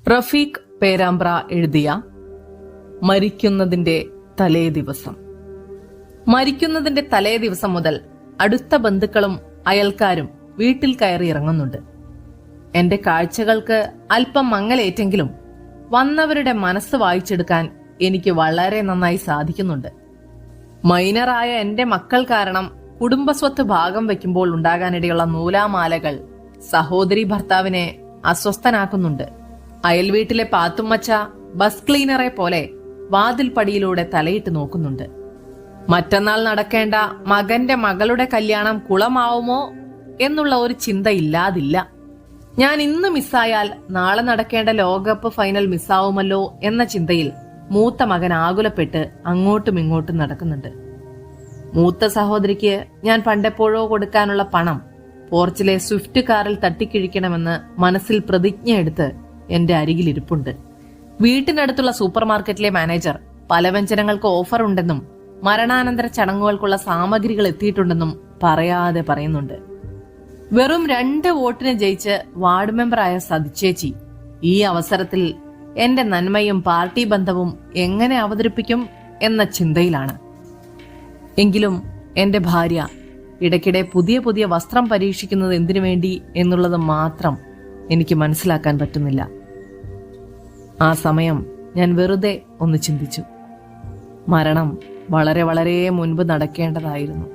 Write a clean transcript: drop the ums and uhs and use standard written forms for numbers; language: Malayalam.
റഫീഖ് പേരാമ്പ്ര എഴുതിയ മരിക്കുന്നതിന്റെ തലേ ദിവസം. മരിക്കുന്നതിന്റെ തലേ ദിവസം മുതൽ അടുത്ത ബന്ധുക്കളും അയൽക്കാരും വീട്ടിൽ കയറി ഇറങ്ങുന്നുണ്ട്. എന്റെ കാഴ്ചകൾക്ക് അല്പം മങ്ങലേറ്റെങ്കിലും വന്നവരുടെ മനസ്സ് വായിച്ചെടുക്കാൻ എനിക്ക് വളരെ നന്നായി സാധിക്കുന്നുണ്ട്. മൈനറായ എന്റെ മക്കൾ കാരണം കുടുംബസ്വത്ത് ഭാഗം വയ്ക്കുമ്പോൾ ഉണ്ടാകാനിടയുള്ള നൂലാമാലകൾ സഹോദരി ഭർത്താവിനെ അസ്വസ്ഥനാക്കുന്നുണ്ട്. അയൽവീട്ടിലെ പാത്തുമ്മച്ച ബസ് ക്ലീനറെ പോലെ വാതിൽ പടിയിലൂടെ തലയിട്ട് നോക്കുന്നുണ്ട്. മറ്റന്നാൾ നടക്കേണ്ട മകന്റെ മകളുടെ കല്യാണം കുളമാവുമോ എന്നുള്ള ഒരു ചിന്ത ഇല്ലാതില്ല. ഞാൻ ഇന്ന് മിസ്സായാൽ നാളെ നടക്കേണ്ട ലോകകപ്പ് ഫൈനൽ മിസ്സാവുമല്ലോ എന്ന ചിന്തയിൽ മൂത്ത മകൻ ആകുലപ്പെട്ട് അങ്ങോട്ടും ഇങ്ങോട്ടും നടക്കുന്നുണ്ട്. മൂത്ത സഹോദരിക്ക് ഞാൻ പണ്ടെപ്പോഴോ കൊടുക്കാനുള്ള പണം പോർച്ചിലെ സ്വിഫ്റ്റ് കാറിൽ തട്ടിക്കിഴിക്കണമെന്ന് മനസ്സിൽ പ്രതിജ്ഞ എടുത്ത് എന്റെ അരികിലിരിപ്പുണ്ട്. വീട്ടിനടുത്തുള്ള സൂപ്പർ മാർക്കറ്റിലെ മാനേജർ പലവ്യഞ്ജനങ്ങൾക്ക് ഓഫർ ഉണ്ടെന്നും മരണാനന്തര ചടങ്ങുകൾക്കുള്ള സാമഗ്രികൾ എത്തിയിട്ടുണ്ടെന്നും പറയാതെ പറയുന്നുണ്ട്. വെറും 2 വോട്ടിന് ജയിച്ച് വാർഡ് മെമ്പറായ സതിച്ചേച്ചി ഈ അവസരത്തിൽ എന്റെ നന്മയും പാർട്ടി ബന്ധവും എങ്ങനെ അവതരിപ്പിക്കും എന്ന ചിന്തയിലാണ്. എങ്കിലും എന്റെ ഭാര്യ ഇടയ്ക്കിടെ പുതിയ വസ്ത്രം പരീക്ഷിക്കുന്നത് എന്തിനു വേണ്ടി എന്നുള്ളത് മാത്രം എനിക്ക് മനസ്സിലാക്കാൻ പറ്റുന്നില്ല. ആ സമയം ഞാൻ വെറുതെ ഒന്ന് ചിന്തിച്ചു. മരണം വളരെ വളരെ മുൻപ് നടക്കേണ്ടതായിരുന്നു.